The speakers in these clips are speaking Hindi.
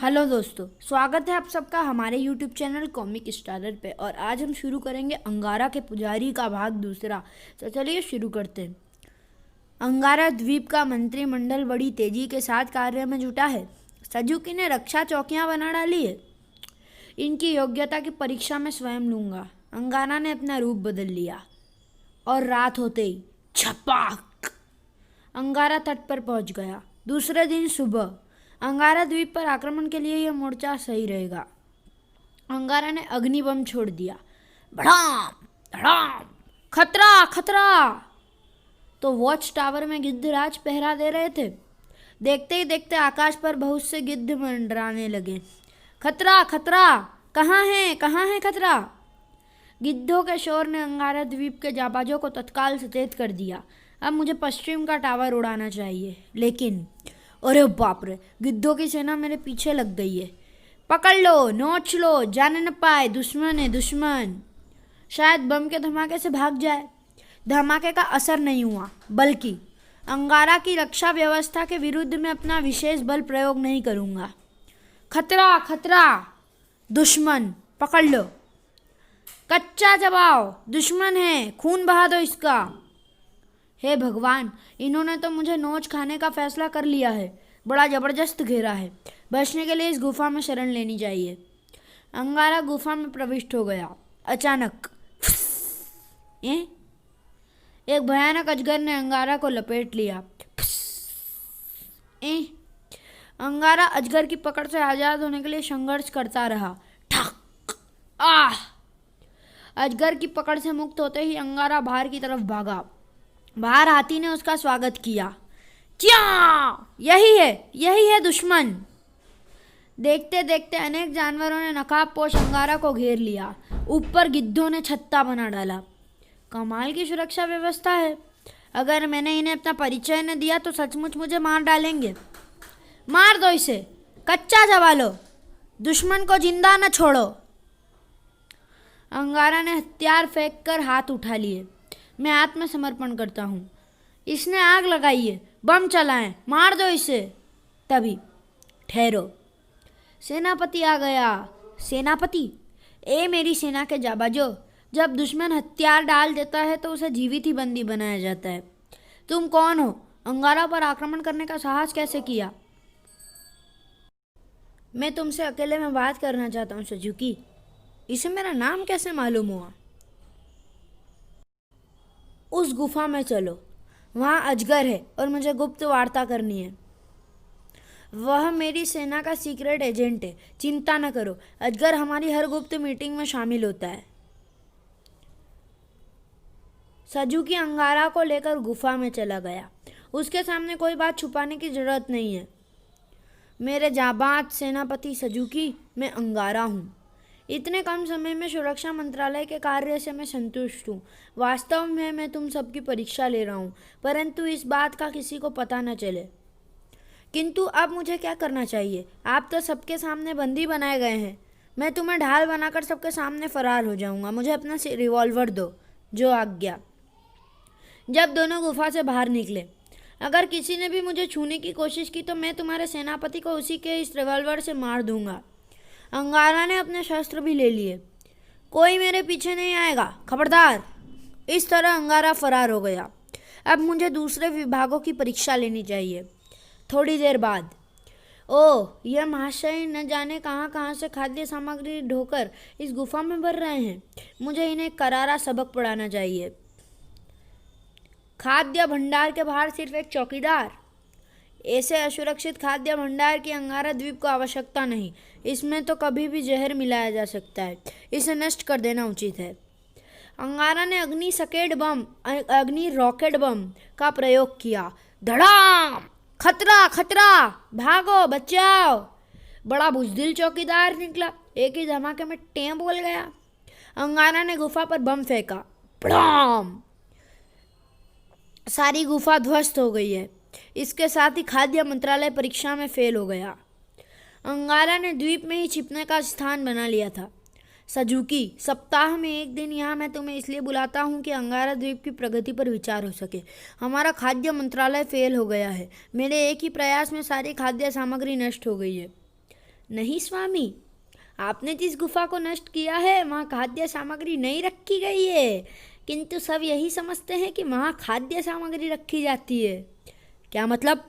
हेलो दोस्तों, स्वागत है आप सबका हमारे यूट्यूब चैनल कॉमिक स्टारर पे। और आज हम शुरू करेंगे अंगारा के पुजारी का भाग दूसरा। तो चलिए शुरू करते हैं। अंगारा द्वीप का मंत्रिमंडल बड़ी तेजी के साथ कार्य में जुटा है। सजुकी ने रक्षा चौकियां बना डाली है। इनकी योग्यता की परीक्षा मैं स्वयं लूंगा। अंगारा ने अपना रूप बदल लिया और रात होते ही छपाक अंगारा तट पर पहुंच गया। दूसरे दिन सुबह अंगारा द्वीप पर आक्रमण के लिए यह मोर्चा सही रहेगा। अंगारा ने अग्नि बम छोड़ दिया। भड़ाम धड़ाम, खतरा खतरा। तो वॉच टावर में गिद्धराज पहरा दे रहे थे। देखते ही देखते आकाश पर बहुत से गिद्ध मंडराने लगे। खतरा खतरा, कहाँ है खतरा। गिद्धों के शोर ने अंगारा द्वीप के जाबाजों को तत्काल सचेत कर दिया। अब मुझे पश्चिम का टावर उड़ाना चाहिए, लेकिन अरे बाप रे, गिद्धों की सेना मेरे पीछे लग गई है। पकड़ लो, नोच लो, जाने न पाए, दुश्मन है दुश्मन। शायद बम के धमाके से भाग जाए। धमाके का असर नहीं हुआ, बल्कि अंगारा की रक्षा व्यवस्था के विरुद्ध मैं अपना विशेष बल प्रयोग नहीं करूंगा। खतरा खतरा, दुश्मन पकड़ लो, कच्चा चबाओ, दुश्मन है, खून बहा दो इसका। हे भगवान, इन्होंने तो मुझे नोच खाने का फैसला कर लिया है। बड़ा जबरदस्त घेरा है। बचने के लिए इस गुफा में शरण लेनी चाहिए। अंगारा गुफा में प्रविष्ट हो गया। अचानक एक भयानक अजगर ने अंगारा को लपेट लिया। अंगारा अजगर की पकड़ से आजाद होने के लिए संघर्ष करता रहा। ठक आह! अजगर की पकड़ से मुक्त होते ही अंगारा बाहर की तरफ भागा। बाहर हाथी ने उसका स्वागत किया। क्या यही है दुश्मन। देखते देखते अनेक जानवरों ने नकाबपोश अंगारा को घेर लिया। ऊपर गिद्धों ने छत्ता बना डाला। कमाल की सुरक्षा व्यवस्था है। अगर मैंने इन्हें अपना परिचय न दिया तो सचमुच मुझे मार डालेंगे। मार दो इसे, कच्चा चबा लो, दुश्मन को जिंदा न छोड़ो। अंगारा ने हथियार फेंक कर हाथ उठा लिए। मैं आत्मसमर्पण करता हूँ। इसने आग लगाई है, बम चलाएं, मार दो इसे। तभी ठहरो, सेनापति आ गया। सेनापति? मेरी सेना के जाबाजो, जब दुश्मन हथियार डाल देता है तो उसे जीवित ही बंदी बनाया जाता है। तुम कौन हो? अंगारा पर आक्रमण करने का साहस कैसे किया? मैं तुमसे अकेले में बात करना चाहता हूँ सजुकी। इसे मेरा नाम कैसे मालूम हुआ? उस गुफा में चलो, वहाँ अजगर है और मुझे गुप्त वार्ता करनी है। वह मेरी सेना का सीक्रेट एजेंट है। चिंता न करो, अजगर हमारी हर गुप्त मीटिंग में शामिल होता है। सजुकी अंगारा को लेकर गुफा में चला गया। उसके सामने कोई बात छुपाने की जरूरत नहीं है। मेरे जाबाज सेनापति सजुकी, मैं अंगारा हूँ। इतने कम समय में सुरक्षा मंत्रालय के कार्य से मैं संतुष्ट हूँ। वास्तव में मैं तुम सबकी परीक्षा ले रहा हूँ, परंतु इस बात का किसी को पता न चले। किंतु अब मुझे क्या करना चाहिए? आप तो सबके सामने बंदी बनाए गए हैं। मैं तुम्हें ढाल बनाकर सबके सामने फरार हो जाऊंगा। मुझे अपना रिवॉल्वर दो। जो आज्ञा। जब दोनों गुफा से बाहर निकले, अगर किसी ने भी मुझे छूने की कोशिश की तो मैं तुम्हारे सेनापति को उसी के इस रिवॉल्वर से मार दूंगा। अंगारा ने अपने शस्त्र भी ले लिए। कोई मेरे पीछे नहीं आएगा, खबरदार। इस तरह अंगारा फरार हो गया। अब मुझे दूसरे विभागों की परीक्षा लेनी चाहिए। थोड़ी देर बाद, यह महाशय न जाने कहाँ कहाँ से खाद्य सामग्री ढोकर इस गुफा में भर रहे हैं। मुझे इन्हें करारा सबक पढ़ाना चाहिए। खाद्य भंडार के बाहर सिर्फ एक चौकीदार। ऐसे असुरक्षित खाद्य भंडार की अंगारा द्वीप को आवश्यकता नहीं। इसमें तो कभी भी जहर मिलाया जा सकता है। इसे नष्ट कर देना उचित है। अंगारा ने अग्नि रॉकेट बम का प्रयोग किया। धड़ाम! खतरा खतरा, भागो, बचाओ। बड़ा बुजदिल चौकीदार निकला। एक ही धमाके में टें बोल गया। अंगारा ने गुफा पर बम फेंका। भड़ाम! सारी गुफा ध्वस्त हो गई है। इसके साथ ही खाद्य मंत्रालय परीक्षा में फेल हो गया। अंगारा ने द्वीप में ही छिपने का स्थान बना लिया था। सजुकी, सप्ताह में एक दिन यहाँ मैं तुम्हें इसलिए बुलाता हूँ कि अंगारा द्वीप की प्रगति पर विचार हो सके। हमारा खाद्य मंत्रालय फेल हो गया है। मेरे एक ही प्रयास में सारी खाद्य सामग्री नष्ट हो गई है। नहीं स्वामी, आपने जिस गुफा को नष्ट किया है वहाँ खाद्य सामग्री नहीं रखी गई है, किंतु सब यही समझते हैं कि वहाँ खाद्य सामग्री रखी जाती है। क्या मतलब?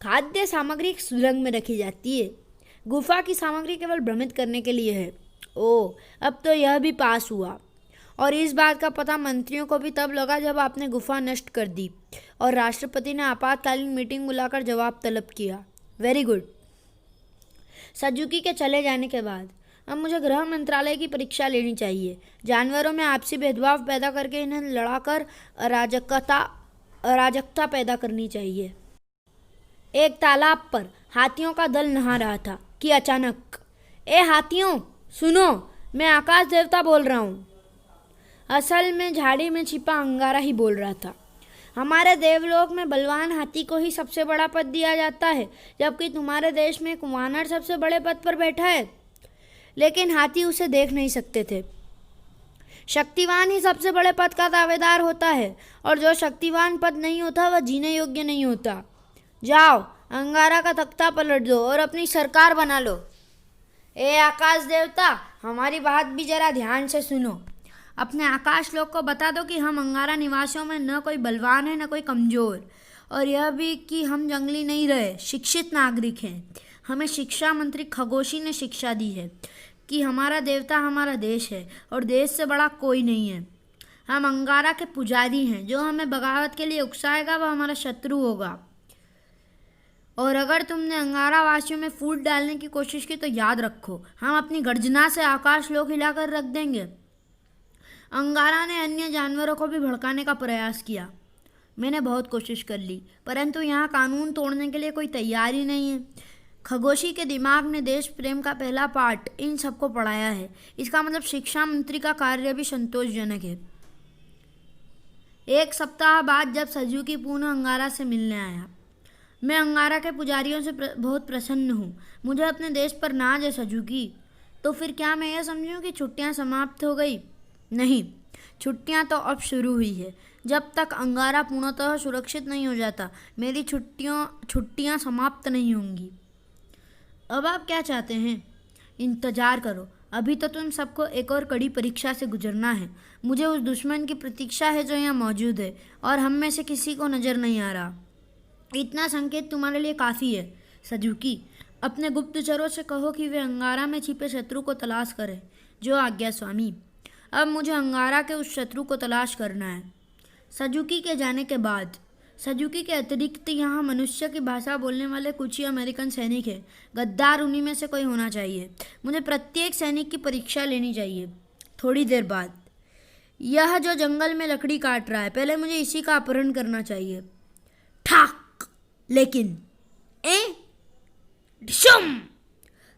खाद्य सामग्री एक सुरंग में रखी जाती है। गुफा की सामग्री केवल भ्रमित करने के लिए है। ओह, अब तो यह भी पास हुआ। और इस बात का पता मंत्रियों को भी तब लगा जब आपने गुफा नष्ट कर दी और राष्ट्रपति ने आपातकालीन मीटिंग बुलाकर जवाब तलब किया। Very good. सजुकी के चले जाने के बाद अब मुझे गृह मंत्रालय की परीक्षा लेनी चाहिए। जानवरों में आपसी भेदभाव पैदा करके इन्हें लड़ाकर अराजकता पैदा करनी चाहिए। एक तालाब पर हाथियों का दल नहा रहा था कि अचानक, ए हाथियों सुनो, मैं आकाश देवता बोल रहा हूँ। असल में झाड़ी में छिपा अंगारा ही बोल रहा था। हमारे देवलोक में बलवान हाथी को ही सबसे बड़ा पद दिया जाता है, जबकि तुम्हारे देश में एक वानर सबसे बड़े पद पर बैठा है। लेकिन हाथी उसे देख नहीं सकते थे। शक्तिवान ही सबसे बड़े पद का दावेदार होता है, और जो शक्तिवान पद नहीं होता वह जीने योग्य नहीं होता। जाओ, अंगारा का तख्ता पलट दो और अपनी सरकार बना लो। ए आकाश देवता, हमारी बात भी जरा ध्यान से सुनो। अपने आकाश लोक को बता दो कि हम अंगारा निवासियों में न कोई बलवान है न कोई कमज़ोर, और यह भी कि हम जंगली नहीं रहे, शिक्षित नागरिक हैं। हमें शिक्षा मंत्री खगोशी ने शिक्षा दी है कि हमारा देवता हमारा देश है और देश से बड़ा कोई नहीं है। हम अंगारा के पुजारी हैं। जो हमें बगावत के लिए उकसाएगा वह हमारा शत्रु होगा। और अगर तुमने अंगारा वासियों में फूट डालने की कोशिश की तो याद रखो, हम अपनी गर्जना से आकाश लोक हिलाकर रख देंगे। अंगारा ने अन्य जानवरों को भी भड़काने का प्रयास किया। मैंने बहुत कोशिश कर ली, परंतु यहाँ कानून तोड़ने के लिए कोई तैयार ही नहीं है। खगोशी के दिमाग ने देश प्रेम का पहला पाठ इन सबको पढ़ाया है। इसका मतलब शिक्षा मंत्री का कार्य भी संतोषजनक है। एक सप्ताह बाद जब सजुकी पुनः अंगारा से मिलने आया, मैं अंगारा के पुजारियों से बहुत प्रसन्न हूँ। मुझे अपने देश पर नाज है सजुकी। तो फिर क्या मैं यह समझूँ कि छुट्टियाँ समाप्त हो गई? नहीं, छुट्टियाँ तो अब शुरू हुई है। जब तक अंगारा पूर्णतः सुरक्षित नहीं हो जाता, मेरी छुट्टियाँ समाप्त नहीं होंगी। अब आप क्या चाहते हैं? इंतज़ार करो, अभी तो तुम सबको एक और कड़ी परीक्षा से गुजरना है। मुझे उस दुश्मन की प्रतीक्षा है जो यहाँ मौजूद है, और हम में से किसी को नज़र नहीं आ रहा। इतना संकेत तुम्हारे लिए काफ़ी है सजुकी। अपने गुप्तचरों से कहो कि वे अंगारा में छिपे शत्रु को तलाश करें। जो आज्ञा स्वामी। अब मुझे अंगारा के उस शत्रु को तलाश करना है। सजुकी के जाने के बाद सजुकी के अतिरिक्त यहाँ मनुष्य की भाषा बोलने वाले कुछ ही अमेरिकन सैनिक हैं। गद्दार उन्हीं में से कोई होना चाहिए। मुझे प्रत्येक सैनिक की परीक्षा लेनी चाहिए। थोड़ी देर बाद, यह जो जंगल में लकड़ी काट रहा है, पहले मुझे इसी का अपहरण करना चाहिए। ठाक! लेकिन डिशुम!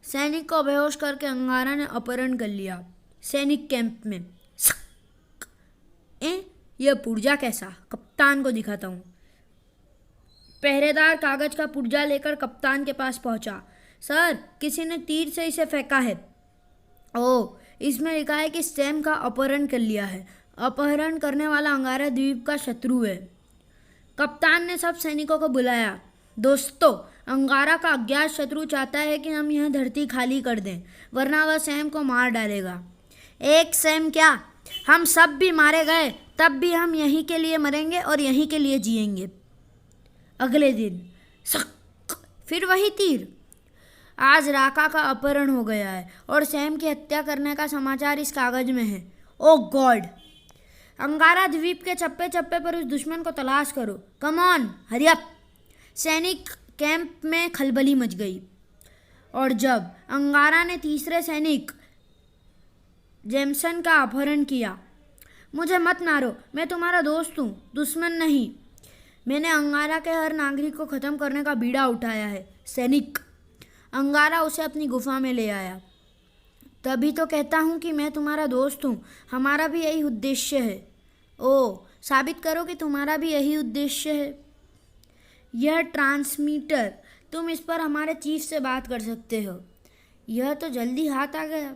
सैनिक को बेहोश करके अंगारा ने अपहरण कर लिया। सैनिक कैंप में यह पुर्जा कैसा? कप्तान को दिखाता हूँ। पहरेदार कागज का पुर्जा लेकर कप्तान के पास पहुंचा। सर, किसी ने तीर से इसे फेंका है। ओह, इसमें लिखा है कि सैम का अपहरण कर लिया है। अपहरण करने वाला अंगारा द्वीप का शत्रु है। कप्तान ने सब सैनिकों को बुलाया। दोस्तों, अंगारा का अज्ञात शत्रु चाहता है कि हम यह धरती खाली कर दें, वरना वह सैम को मार डालेगा। एक सैम क्या, हम सब भी मारे गए तब भी हम यहीं के लिए मरेंगे और यहीं के लिए जिएंगे। अगले दिन फिर वही तीर। आज राका का अपहरण हो गया है और सैम की हत्या करने का समाचार इस कागज में है। ओह गॉड! अंगारा द्वीप के चप्पे चप्पे पर उस दुश्मन को तलाश करो। Come on, hurry up! सैनिक कैंप में खलबली मच गई। और जब अंगारा ने तीसरे सैनिक जेमसन का अपहरण किया। मुझे मत मारो, मैं तुम्हारा दोस्त हूँ, दुश्मन नहीं। मैंने अंगारा के हर नागरिक को ख़त्म करने का बीड़ा उठाया है। सैनिक, अंगारा उसे अपनी गुफा में ले आया। तभी तो कहता हूँ कि मैं तुम्हारा दोस्त हूँ। हमारा भी यही उद्देश्य है। ओह, साबित करो कि तुम्हारा भी यही उद्देश्य है। यह ट्रांसमीटर, तुम इस पर हमारे चीफ से बात कर सकते हो। यह तो जल्दी हाथ आ गया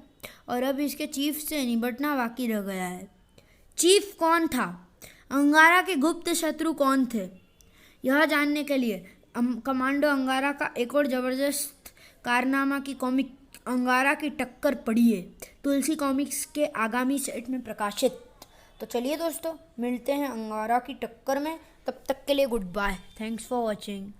और अब इसके चीफ से निपटना बाकी रह गया है। चीफ कौन था? अंगारा के गुप्त शत्रु कौन थे? यह जानने के लिए कमांडो अंगारा का एक और ज़बरदस्त कारनामा की कॉमिक अंगारा की टक्कर पढ़िए तुलसी कॉमिक्स के आगामी सेट में प्रकाशित। तो चलिए दोस्तों, मिलते हैं अंगारा की टक्कर में। तब तक के लिए goodbye. Thanks for watching.